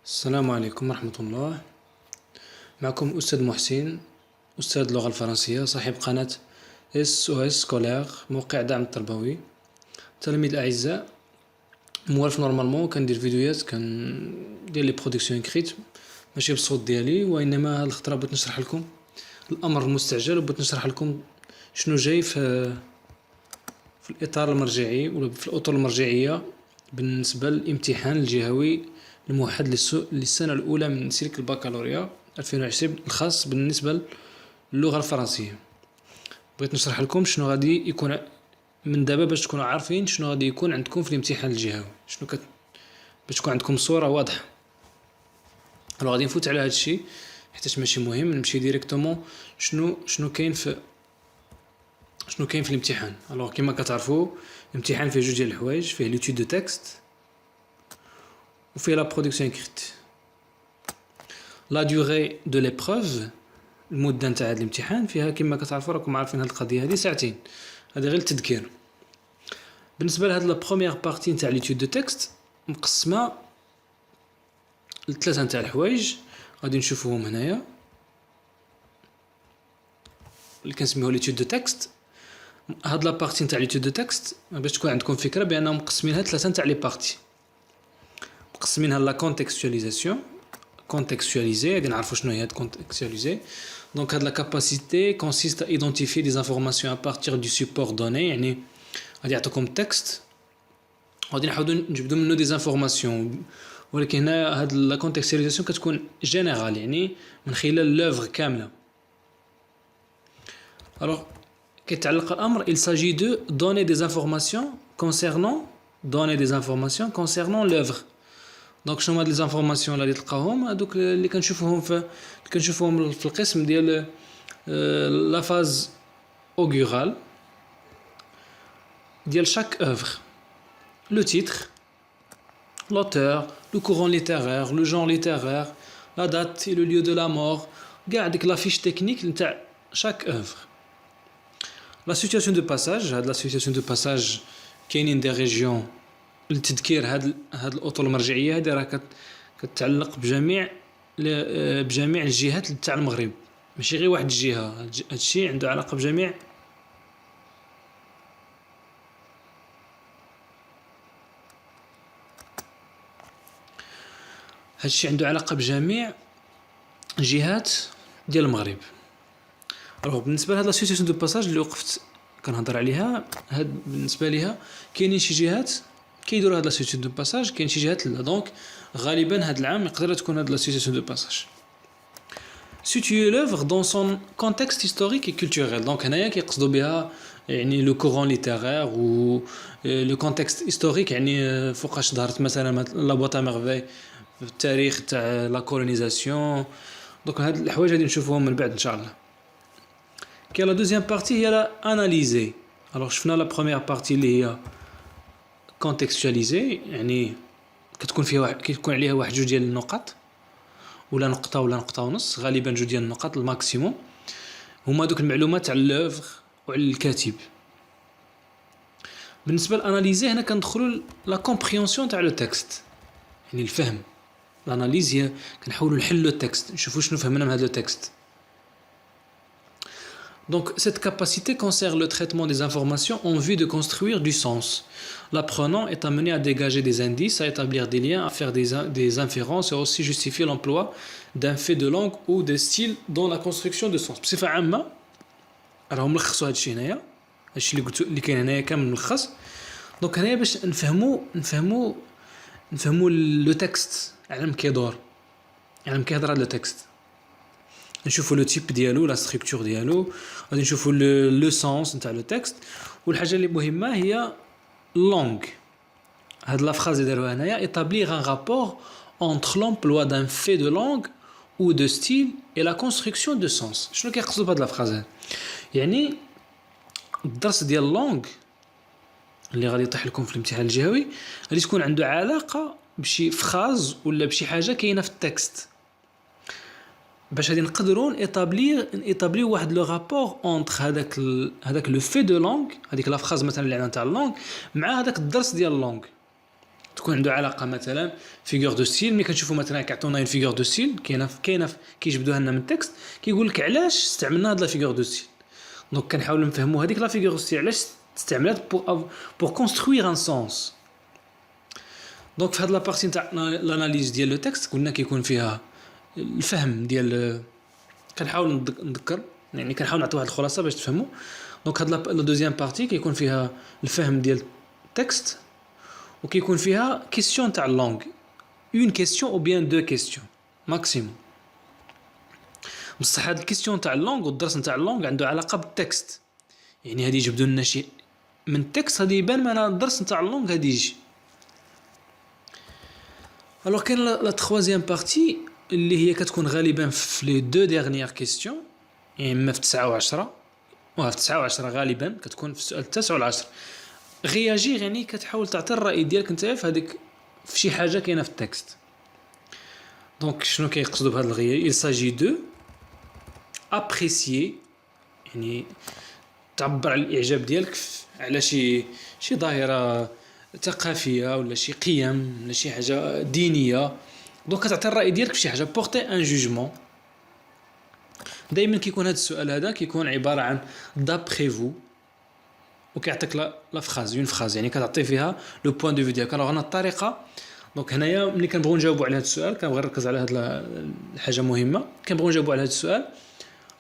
السلام عليكم ورحمة الله. معكم أستاذ محسن، أستاذ اللغة الفرنسية، صاحب قناة SOS سكولير، موقع دعم التربوي. التلاميذ الأعزاء، موالف نورمالمون كندير فيديوهات، كندير لي برودكسيون إكريت ماشي بالصوت ديالي، وإنما هاد الخطرة بغيت نشرح لكم الأمر المستعجل، وبغيت نشرح لكم شنو جاي في الإطار المرجعي ولا في الأطر المرجعية بالنسبة للامتحان الجهوي الموحد للسنة الأولى من سلك البكالوريا 2020 الخاص بالنسبة للغة الفرنسية. بغيت نشرح لكم شنو غادي يكون من دابا باش تكونوا عارفين شنو غادي يكون عندكم في الامتحان الجهوي، باش تكون عندكم صورة واضحة. غادي نفوت على هذا الشيء حيت ماشي مهم، نمشي ديريكتومون شنو كاين في الامتحان. كما كتعرفوا الامتحان فيه جوج ديال الحوايج، فيه ليتود دو تكست وفيه لا برودكسيون écrite. لا دوغي دو ليبروف، المده نتاع هذا الامتحان فيها كما كتعرفوا راكم عارفين هذه القضيه هذه ساعتين، هذا غير التذكير. بالنسبه لهاد لا بروميير بارتي نتاع ليتود دو تكست مقسمه لثلاثه نتاع الحوايج غادي نشوفوهم هنايا اللي كنسميوه ليتود دو تكست. هاد لا بارتي نتاع ليتود دو تكست باش تكون عندكم فكره بانهم مقسمينها ثلاثه نتاع لي بارتي. مقسمينها لا كونتكستواليزاسيون، contextualiser, غادي نعرفوا شنو هي هاد contextualiser. دونك هاد لا كاباسيتي consiste à identifier des informations à partir du support donné، يعني غادي يعطيكم تكست غادي نحاولوا نجبدوا منه دي انفورماسيون، ولكن هنا هاد لا كونتكستواليزاسيون كتكون جينيرال، يعني من خلال لوفر كامله. الوغ كيتعلق الامر il s'agit de donner des informations concernant l'œuvre. دونك شنو هاد لي زانفورماسيون اللي تلقاهم، هادوك اللي كنشوفوهم في القسم ديال لا فاز اوغورال ديال شاك اوفر. لو تيتر، l'auteur, le courant littéraire, le genre littéraire, la date et le lieu de la mort، كاع ديك لا فيش تكنيك نتاع شاك اوفر. لا سيتواسيون دو باساج، هاد لا سيتواسيون دو باساج كاينين دي ريجيون لتذكير هاد الاطر المرجعيه هذه، راه كتعلق بجميع الجهات تاع المغرب، ماشي غير واحد الجهه. هادشي عنده علاقه بجميع جهات ديال المغرب. بالنسبه لهاد لا سيتواسيون دو باساج اللي وقفت كنهضر عليها، هاد بالنسبه ليها كاينين شي جهات كيديروا هاد لا سيتواسيون دو باساج، كاين شي جهات لا. دونك غالبا هاد العام يقدر تكون هاد لا سيتواسيون دو باساج situer l'œuvre dans son contexte historique et culturel. Donc هنايا كيقصدوا بها يعني لو كورون ليتيرير و لو كونتكست هيستوريك، يعني فوقاش ظهرت مثلا لا بوطا ميرفي في التاريخ تاع لا كولونيزاسيون. دونك هاد الحوايج غادي نشوفوهم من بعد ان شاء الله. كاين لا دوزيام بارتي هي لا اناليزي. شفنا لا بروميير بارتي اللي هي كونتكستواليزي، يعني كتكون عليها واحد جوج ديال النقط ولا نقطه ونص، غالبا جوج ديال النقط الماكسيموم، هما دوك المعلومات على لوفر وعلى الكاتب. بالنسبه للاناليزي هنا كندخلوا لا كومبريهنسيون تاع لو تكست، يعني الفهم. الاناليز هي كنحاولوا نحلوا التكست، نشوفوا شنو فهمنا من هذا التكست. Donc, cette capacité concerne le traitement des informations en vue de construire du sens. L'apprenant est amené à dégager des indices, à établir des liens, à faire des inférences et aussi justifier l'emploi d'un fait de langue ou de style dans la construction de sens. بصفة عامة راهم ملخصوا هادشي هنايا، هادشي اللي كاين هنايا كامل ملخص. دونك هنايا باش نفهموا لو تكست على كيدور، يعني كيهضر على لو تكست، نشوفوا لو تيب ديالو، لا ستركتور ديالو، غادي نشوفوا لو سونس نتاع لو تكست. والحاجه اللي مهمه هي لونغ. هاد لا فراز اللي داروها هنايا établir un rapport entre l'emploi d'un fait de langue ou de style et la construction de sens. شنو كيقصدوا بهاد لا فراز؟ يعني الدرس ديال لونغ اللي غادي يطيح لكم في الامتحان الجهوي غادي تكون عنده علاقه بشي فراز ولا بشي حاجه كاينه في التكست، باش غادي نقدروا ايطابليو واحد لو رابور اونتر هذاك لو في دو لونغ، هذيك لا فراز مثلا اللي عندنا تاع اللونغ، مع هذاك الدرس ديال اللونغ. تكون عنده علاقه مثلا فيغور دو ستيل. ملي كنشوفوا مثلا كيعطونا اون فيغور دو ستيل كاينه كيجبدوها لنا من التكست كيقول لك علاش استعملنا هاد لا فيغور دو ستيل. دونك كنحاولوا نفهموا هذيك لا فيغور دو ستيل علاش استعملات بور كونستروير ان سونس. دونك في هاد لا بارتي نتاع لاناليز ديال لو تكست قلنا كيكون فيها الفهم ديال كنحاول نذكر يعني كنحاول نعطي واحد الخلاصه باش تفهموا. دونك هاد لا دوزيام بارتي كيكون فيها الفهم ديال التكست وكيكون فيها كيسيون تاع اللونغ اون كيسيون او بيان دو كيسيون ماكسيموم. بصح هاد الكيسيون تاع اللونغ والدرس نتاع اللونغ عنده علاقه بالتكست يعني هادي يجبدوا لنا شي من التكست هادي يبان من الدرس نتاع اللونغ هادي يجي. الوغ كاين لا تخوازيام بارتي اللي هي كتكون غالبا في لي دو ديرنيير كيسيون يعني اما في 9 و10 وفي 9 و10 غالبا كتكون في السؤال التاسع و10 غياجير يعني كتحاول تعطي الراي ديالك نتايا في هذيك في شي حاجه كاينه في التكست. دونك شنو كيقصدوا بهذا الغياج؟ il s'agit de apprécier يعني تعبر على الاعجاب ديالك على شي ظاهره ثقافيه ولا شي قيم ولا شي حاجه دينيه. دونك كتعطي الراي ديالك في شي حاجه بورتي ان جوجمون. دائما كيكون هذا السؤال هذا كيكون عباره عن دابري فو وكيعطيك لا فراز اون فراز يعني كتعطي فيها لو بوين دو في ديالك. الوغ انا الطريقه دونك هنايا ملي كنبغيو نجاوبوا على هذا السؤال كنبغي نركز على هذه الحاجه مهمه. كنبغيو نجاوبوا على هذا السؤال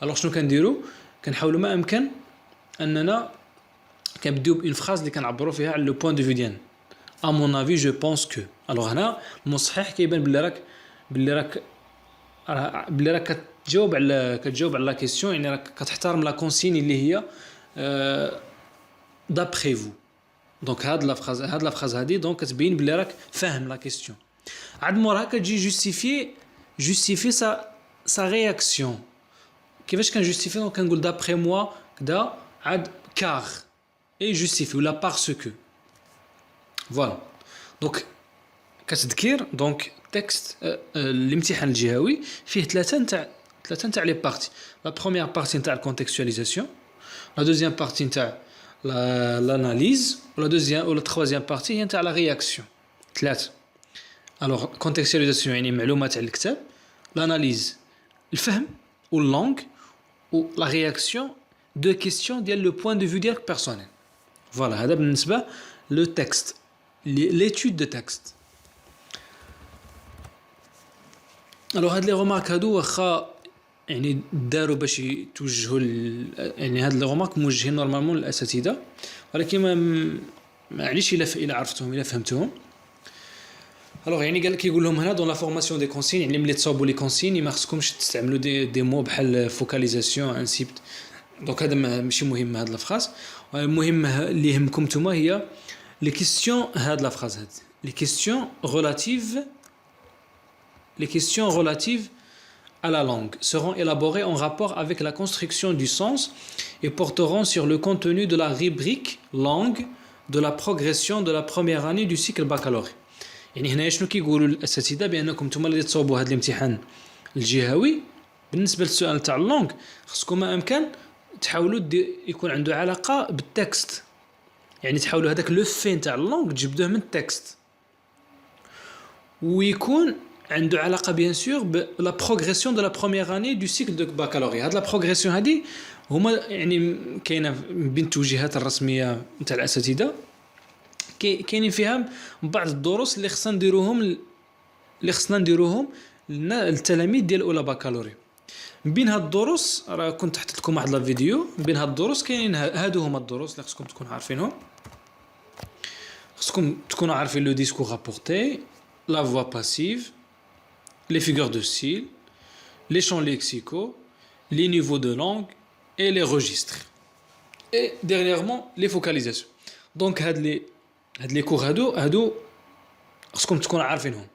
الوغ شنو كنديروا؟ كنحاولوا ما امكن اننا كنبداو بون فراز اللي كنعبروا فيها على لو بوين دو في ديالنا. ا مون افي جو بونس كو. الوغ هنا المصحح كيبان بلي راك كتجاوب على لا كيسيون يعني راك كتحترم لا كونسين اللي هي دابري فو. دونك هاد لا فراز هادي دونك كتبين بلي راك فاهم لا كيسيون. عاد موراها كتجي جوستيفي سا رياكسيون. كيفاش كنجوستيفي؟ دونك كنقول دابري موا كدا عاد كار اي جوستيفي ولا باسكو. فوالا دونك كتذكير دونك تكست الامتحان الجهوي فيه ثلاثه نتاع لي بارتي. لا بروميير بارتي نتاع الكونتكستواليزاسيون، لا دوزيام بارتي نتاع l'analyse ou la troisième partie هي نتاع la réaction. ثلاثه. alors contextualisation يعني معلومات على الكتاب، l'analyse الفهم واللونغ و la réaction de questions ديال le point de vue ديالك personnel. فوالا هذا بالنسبه لو تكست l'étude de texte. alors هاد لي رومارك هادو واخا يعني داروا باش يتوجهوا يعني هاد لي رومارك موجهين نورمالمون للاساتذه ولكن ما عليش الا عرفتهم الا فهمتهم. الوغ يعني قال لك يقول لهم هنا دون لا فورماسيون دي كونسين يعني ملي تصاوبوا لي كونسين ما خصكمش تستعملوا دي مو بحال فوكاليزاسيون انسيبت. دونك هذا ماشي مهم هاد لا فراس. المهم اللي يهمكم نتوما هي لي كيسيون. هاد لا فراس هاد لي كيسيون relatives à la langue seront élaborées en rapport avec la construction du sens et porteront sur le contenu de la rubrique langue de la progression de la première année du cycle baccalauréat. يعني هنا شنو كيقولوا الاساتذه بانكم نتوما اللي تصوبوا هذا الامتحان الجهوي بالنسبه للسؤال تاع اللونغ خصكم ما امكن تحاولوا يكون عنده علاقه بالتكست يعني تحاولوا هذاك لو فين تاع اللونغ تجبدوه من التكست ويكون عنده علاقه بيان سور بلا بروغريسيون دو لا بروميير اني دو سيكل دو باكالوريا. هاد لا بروغريسيون هادي هما يعني كاينه بين التوجيهات الرسميه نتاع الاساتذه كاينين فيها بعض الدروس اللي خصنا نديروهم للتلاميذ ديال اولى باكالوريا. من بين هاد الدروس راه كنت حطيت لكم واحد لا فيديو. من بين هاد الدروس كاينين هادو هما الدروس اللي خصكم تكونوا عارفينهم. خصكم تكونوا عارفين لو ديسكور رابورتي، لا فوا باسيف، les figures de style, les champs lexicaux, les niveaux de langue et les registres. Et dernièrement, les focalisations. Donc, les cours هادو خصكم تكونوا عارفينهم.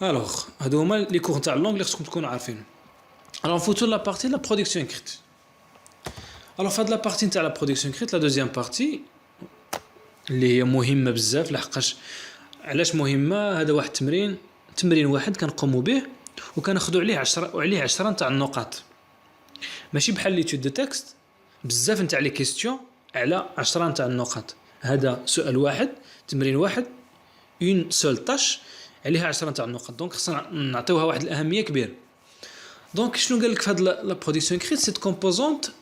Alors, هادو هما les cours تاع اللونغ اللي خصكم تكونوا عارفينهم. Alors, نفوتوا la partie de la production écrite. Alors, فهاد la partie تاع la production écrite, la deuxième partie اللي هي مهمة بزاف لحقاش علاش مهمه. هذا واحد تمرين واحد كنقوموا به وكناخذوا عليه 10 نتاع النقاط ماشي بحال لي تود تكست بزاف نتاع لي كيستيون على 10 نتاع النقاط. هذا سؤال واحد، تمرين واحد، اون سول تاش عليها 10 تاع النقط. دونك خصنا نعطيوها واحد الاهميه كبيره. دونك شنو قال لك في هذه لا برودكسيون écrite cette composante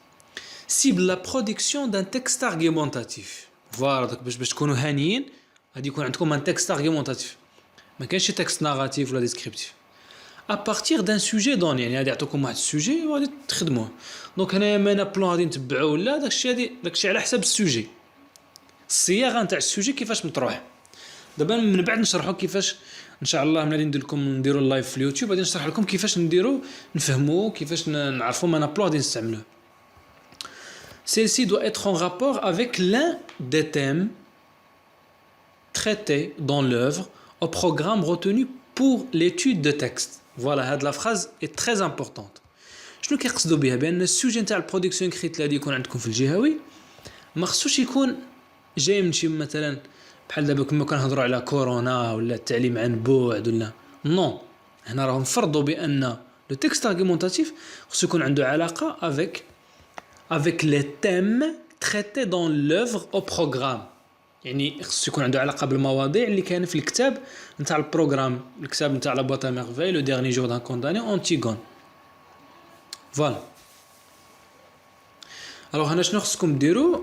cible la production d'un texte argumentatif. فوالا داك باش تكونوا هانيين غادي يكون عندكم ان تكست argumentatif، ما كاينش شي تكست ناراتيف ولا ديسكريبتيف. à partir d'un sujet donné، يعني غادي يعطوكم واحد السوجي وغادي تخدموه. دونك هنايا مانا بلان غادي نتبعوه ولا داكشي على حساب السوجي، الصياغه نتاع السوجي كيفاش مطروح. دابا من بعد نشرحوا كيفاش ان شاء الله ملي نديروا اللايف في اليوتيوب غادي نشرح لكم كيفاش نفهموا كيفاش نعرفوا مانا بلان غادي نستعملوه. Celle-ci doit être en rapport avec l'un des thèmes traités dans l'œuvre au programme retenu pour l'étude de texte. Voilà, هاد la phrase est très importante. شنو كيقصدوا بها؟ بان السوجي نتاع البرودكسيون كريت اللي غادي يكون عندكم في الجهوي ما خصوش يكون جاي من شي مثلا بحال دابا كما كنهضروا على كورونا ولا التعليم عن بعد ولا نو. هنا راهم فرضوا بان لو تكست ارغيمونتاتيف خصو يكون عنده علاقه avec les thèmes traités dans l'œuvre au programme. يعني خصو يكون عنده علاقه بالمواضيع اللي كاينه في الكتاب نتاع البروغرام، الكتاب نتاع لا بوîte à merveilles لو ديرني جور دان كونداني أنتيغون. فوالا. الوغ هنا شنو خصكم ديروا؟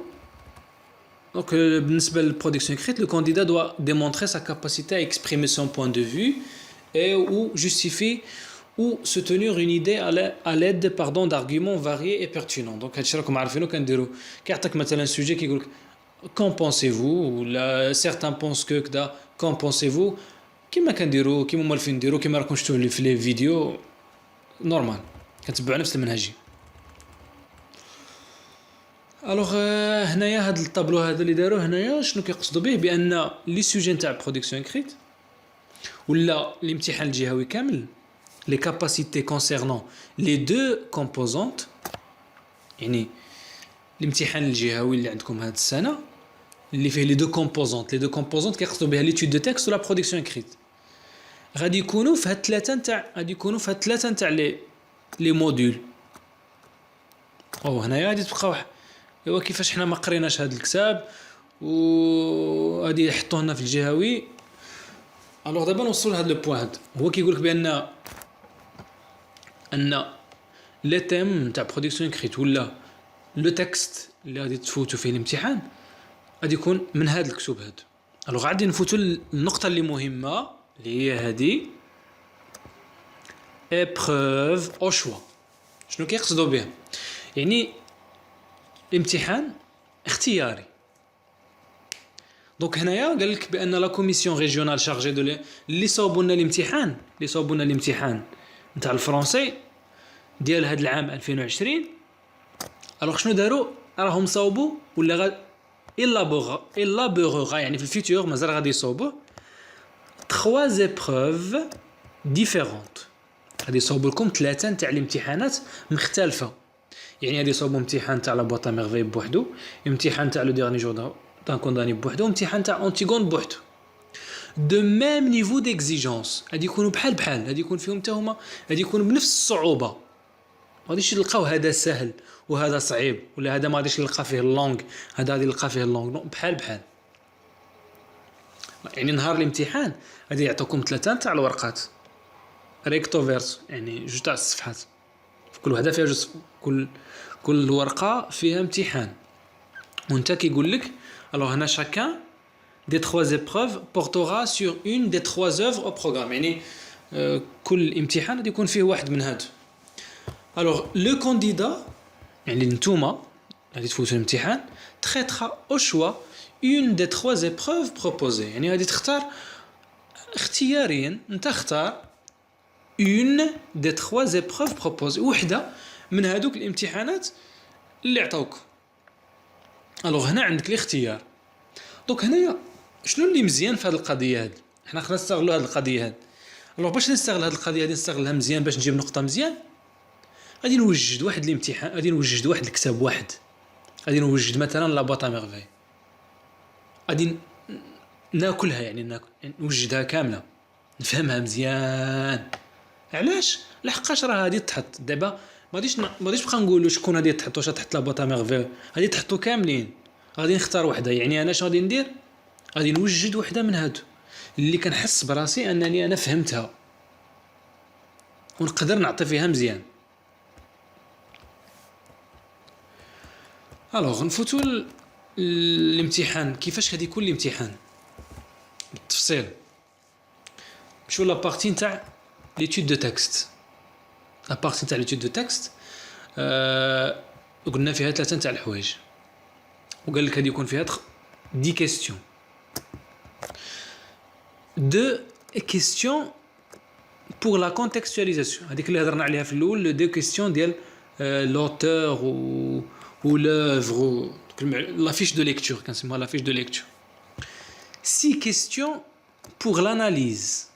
دونك بالنسبه للبرودكسيون écrite le candidat doit démontrer sa capacité à exprimer son point de vue et ou justifier ou se tenir une idée à l'aide d'arguments variés et pertinents. Donc هادشي راكم عارفينو كنديروا كيعطيك مثلا سوجي كيقول لك qu'en pensez-vous ولا certains pensent que كذا qu'en pensez-vous كيما كنديروا كيما موالفين نديروا كيما راكم شفتوا في لي فيديو نورمال كنتبعوا نفس المنهجيه. الوغ هنايا هاد الطابلو هذا اللي داروه هنايا شنو كيقصدوا به؟ بان لي سوجي نتاع برودكسيون écrite ولا الامتحان الجهوي كامل les capacités concernant les deux composantes، يعني الامتحان الجهوي اللي عندكم هاد السنه اللي فيه les deux composantes كيقصدوا بها l'étude de texte ولا production écrite، غادي يكونوا في هاد ثلاثه نتاع لي موديول. هنايا غادي تبقاو ايوا كيفاش حنا ما قريناش هاد الكتاب وغادي يحطوه لنا في الجهوي. الوغ دابا نوصلوا لهاد لو بوين هاد، هو كيقول لك بان لي تيم نتاع برودكسيون écrite ولا لو تكست اللي غادي تفوتوا فيه الامتحان غادي يكون من هاد الكتب هاد. الوغ غادي نفوتوا النقطه اللي مهمه اللي هي هادي épreuve au choix. شنو كيقصدوا بها؟ يعني امتحان اختياري. دونك هنايا قال لك بان لا كوميسيون ريجيونال شارجي دو اللي صوبوا لنا الامتحان نتاع الفرنسي ديال هذا العام 2020. الوغ شنو داروا؟ راهم صوبوا ولا إلابورغا يعني في الفيتور مازال غادي يصوبوا 3 épreuves différentes. غادي يصوبوا لكم 3 نتاع الامتحانات مختلفه. يعني غادي يصوبوا امتحان تاع لا بوîte à merveilles بوحدو، امتحان تاع لو ديرني جور دان كونداني بوحدو، امتحان تاع أنتيغون بوحدو. de même niveau d'exigence غادي يكونوا بحال غادي يكون فيهم حتى هما غادي يكونوا بنفس الصعوبه. ما غاديش نلقاو هذا سهل وهذا صعيب ولا هذا ما غاديش نلقى فيه اللونغ هذا غادي نلقى فيه اللونغ، بحال يعني نهار الامتحان غادي يعطوكم 3 تاع الورقات ريكتو فيرس، يعني جوج تاع الصفحات في كل وحده فيها جوج، كل ورقه فيها امتحان. وانت كيقول لك الوغ هنا chacun des 3 épreuves portera sur une des 3 œuvres au programme. يعني كل امتحان غادي يكون فيه واحد من هادو. الوغ لو كانديدا يعني نتوما غادي تفوتوا الامتحان traitera au choix une des 3 épreuves proposées. يعني غادي تختار اختياريا، انت اختار une des 3 épreuves proposées، وحده من هادوك الامتحانات اللي عطاوك. الوغ هنا عندك الاختيار. دونك هنايا شنو اللي مزيان في هذه القضيه هذه؟ حنا خصنا نستغلوا هذه القضيه هذه. الوغ باش نستغل هذه القضيه هذه نستغلها مزيان باش نجيب نقطه مزيان، غادي نوجد واحد الامتحان، غادي نوجد واحد الكتاب واحد، غادي نوجد مثلا لا بوîte à merveilles، غادي ناكلها يعني نوجدها كامله نفهمها مزيان. علاش؟ لحقاش راه غادي تحط دابا ما غاديش بقى نقولوا شكون غادي تحط، واش تحط لا بوîte à merveilles، غادي تحطوا كاملين، غادي نختار وحده. يعني انا اش غادي ندير؟ غادي نوجد وحده من هادو اللي كنحس براسي انني انا فهمتها ونقدر نعطي فيها مزيان. الوغ نفوتوا الامتحان. كيفاش غادي يكون الامتحان بالتفصيل؟ نمشيو لا بارتي نتاع ليتود دو تكست. لا بارتي نتاع ليتود دو تكست قلنا فيها ثلاثه نتاع الحوايج، وقال لك غادي يكون فيها 10 كيستيون. دو كيستيون pour la contextualisation. هذيك اللي هضرنا عليها في الاول، لو دو كيستيون ديال l'auteur ou l'œuvre ou la fiche de lecture كنسموها la fiche de lecture. 6 questions pour l'analyse.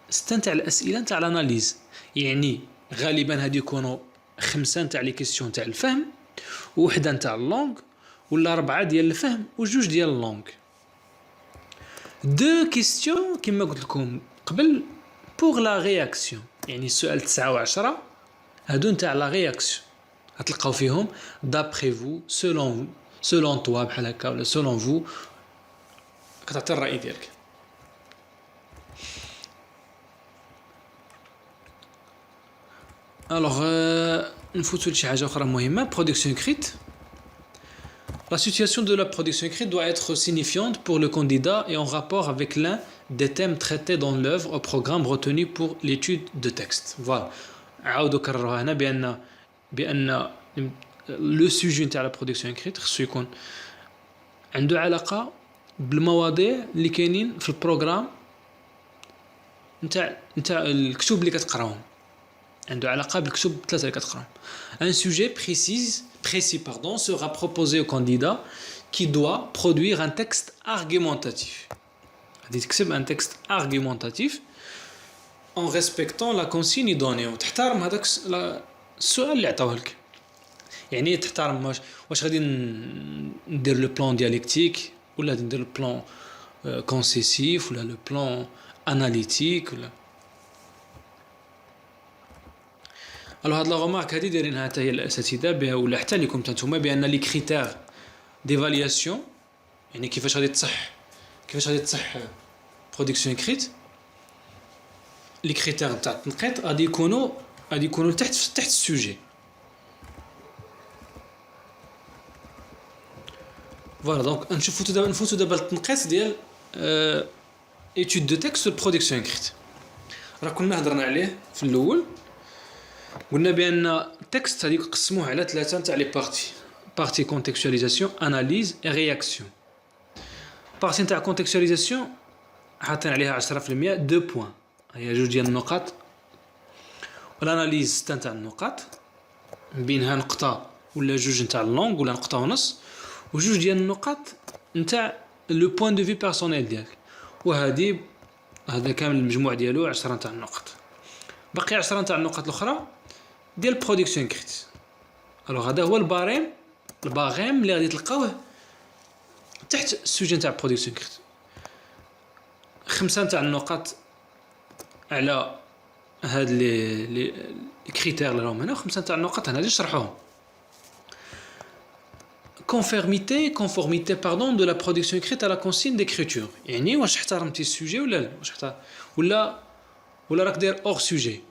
6 نتاع الاسئله نتاع الاناليز، يعني غالبا هادي يكونوا 5 نتاع لي كيستيون تاع الفهم، وحده نتاع اللونغ، ولا 4 ديال الفهم وجوج ديال اللونغ. دو كيستيون كما قلت لكم قبل pour la réaction، يعني السؤال 9 و10 هادو نتاع لا رياكسيون، غتلقاو فيهم d'après vous selon toi بحال هكا، ولا selon vous كتعطي الرأي ديالك. الوغ نفوتو لشي حاجه اخرى مهمه. production écrite. La situation de la production écrite doit être signifiante pour le candidat et en rapport avec l'un des thèmes traités dans l'œuvre au programme retenu pour l'étude de texte. Voilà. عاودوا كرروها هنا بأن لو سوجي نتاع لا برودكسيون écrite خصو يكون عنده علاقه بالمواضيع اللي كاينين في البروغرام نتاع الكتب اللي كتقراهم، عنده علاقه بالكتب ثلاثه اللي كتقراهم. Un sujet précis sera proposé au candidat qui doit produire un texte argumentatif. غادي تكتب un texte argumentatif en respectant la consigne donnée، وتحترم هذاك السؤال اللي عطاوه لك. يعني تحترم واش غادي ندير لو بلان دياليكتيك، ولا غادي ندير لو بلان كونسيسيف، ولا لو بلان اناليتيك، ولا الو. هاد لا غومارك هادي دايرينها حتى هي الاساتذه بها، ولا حتى ليكم نتوما، بان لي كريتير ديفالياسيون، يعني كيفاش غادي تصح برودكسيون écrite، لي كريتير تاع التنقيط غادي يكونوا تحت السوجي. فوالا دونك نفوتو دابا التنقيط ديال étude de texte و production écrite. راه كنا هضرنا عليه في الاول، قلنا بان التكست هذيك قسموه على ثلاثه نتاع لي بارتي كونتكستواليزاسيون، اناليز اي رياكسيون. بارتي نتاع كونتكستواليزاسيون حاطين عليها 10% 2 بوين، هي جوج ديال النقاط، والاناليز 6 نتاع النقاط، بينها نقطه ولا جوج نتاع اللونغ ولا نقطه ونص، وجوج ديال النقاط نتاع لو بوين دو في بيرسونيل ديالك، هذا كامل المجموع ديالو 10 نتاع النقط. باقي 10 نتاع النقاط الاخرى ديال برودكسيون écrite. الوغ هذا هو الباغيم اللي غادي تلقاوه تحت السوجي نتاع برودكسيون écrite. 5 نتاع النقاط على هاد لي كريتير اللي راهم هنا، و5 نتاع النقاط هنا اللي شرحوهم. conformité de la production écrite à la consigne d'écriture، يعني واش احترمتي السوجي ولا لا، ولا راك داير اور سوجي،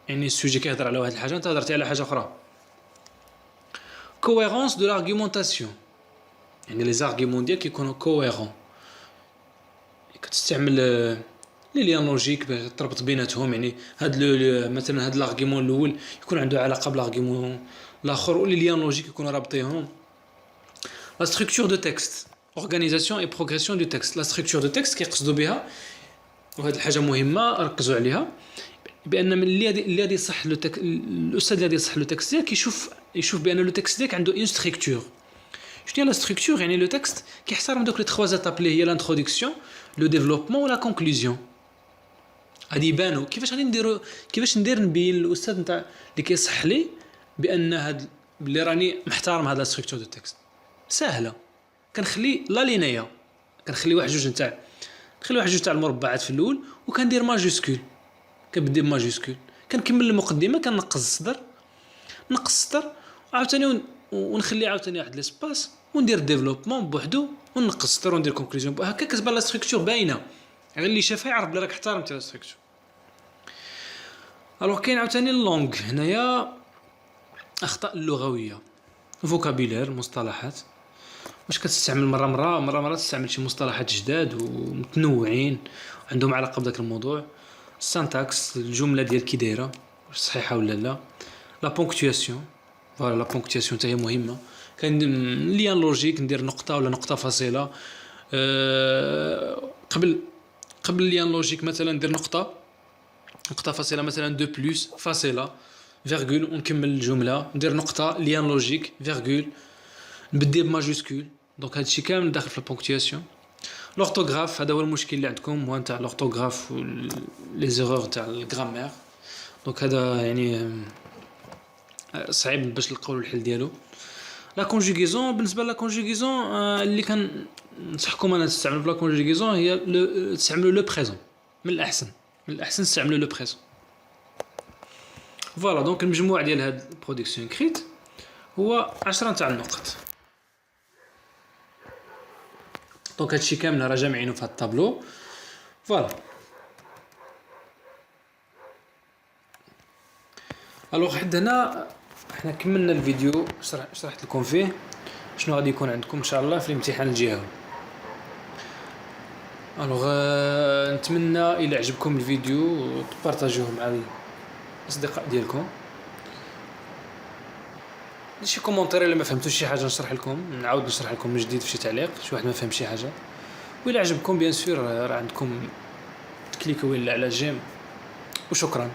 يعني السوجي كيهضر على واحد الحاجه انت هضرتي على حاجه اخرى. cohérence de l'argumentation، يعني لي زارغيمون ديالك يكونوا كوهيرون، كتستعمل لي ليان لوجيك باش تربط بيناتهم. يعني مثلا هاد الارغيمون الاول يكون عنده علاقه بالارغيمون الاخر، ولي ليان لوجيك يكونوا رابطيهم. لا ستركتور دو تكست، اورغانيزاسيون اي بروغريسيون دو تكست. لا ستركتور دو تكست كيقصدوا بها، وهاد الحاجه مهمه ركزوا عليها، بان من اللي غادي يصح الاستاذ اللي غادي يصح لو تكست ديالك يشوف بان لو تكست ديالك عنده اون ستركتور. شنو هي لا ستركتور؟ يعني لو تكست كيحترم دوك لي 3 زيتاب اللي هي لانتروداكسيون، لو ديفلوبمون ولا كونكلوزيون. غادي يبانوا كيفاش ندير نبين للاستاذ نتاع اللي كيصح لي بان هاد اللي راني محترم هذا ستركتور دو تكست. سهله، كنخلي لا لينيه، كنخلي واحد جوج تاع المربعات في الاول، وكندير ماجيسكول، كنبدا بماجيسكول، كنكمل المقدمه، كنقص الصدر، عاوتاني ونخلي عاوتاني واحد ليسباس وندير ديفلوبمون بوحدو ونقص سطر وندير كونكلوزيون هكا. كتبان لا ستركتور باينه، غير اللي شافها يعرف بلي راك احترمتي لا ستركتور. الوغ كاين عاوتاني اللونغ هنايا، اخطاء اللغويه، فوكابيلير، مصطلحات، واش كتستعمل مره تستعمل شي مصطلحات جداد ومتنوعين عندهم علاقه بداك الموضوع. السانتاكس، الجمله ديال كي دايره واش صحيحه ولا لا. لا بونكتواسيون، فوالا لا بونكتواسيون حتى هي مهمه. كان ليان لوجيك ندير نقطه ولا نقطه فاصله. قبل ليان لوجيك مثلا ندير نقطه فاصله، مثلا دو بلس فاصله فيرغول ونكمل الجمله. ندير نقطه ليان لوجيك فيرغول نبدي بماجيسكول. دونك هادشي كامل داخل في البونكتواسيون. لورتوغراف هذا هو المشكل اللي عندكم، هو نتاع لورتوغراف و لي زيرور تاع الغرامير. دونك هذا يعني صعيب باش نلقاو الحل ديالو. لا كونجوغيزون، بالنسبه لا كونجوغيزون اللي كان نصحكم انا تستعملوا لا كونجوغيزون هي تستعملوا لو بريزون. من الاحسن تستعملوا لو بريزون. فوالا دونك المجموع ديال هاد برودكسيون كريت هو 10 تاع النقط. دونك هادشي كامل راه جامعينو في هاد الطابلو. فوالا الوغ حد هنا احنا كملنا الفيديو، شرحت لكم فيه شنو غادي يكون عندكم ان شاء الله في الامتحان الجهوي. الوغ نتمنى الى عجبكم الفيديو تبارطاجيوه مع الاصدقاء ديالكم. شي كومونتير الا ما فهمتوش شي حاجه نشرح لكم، نعاود نشرح لكم من جديد في شي تعليق شي واحد ما فهم شي حاجه. وإلا عجبكم بيان سور راه عندكم تكليكوا على جيم. وشكرا.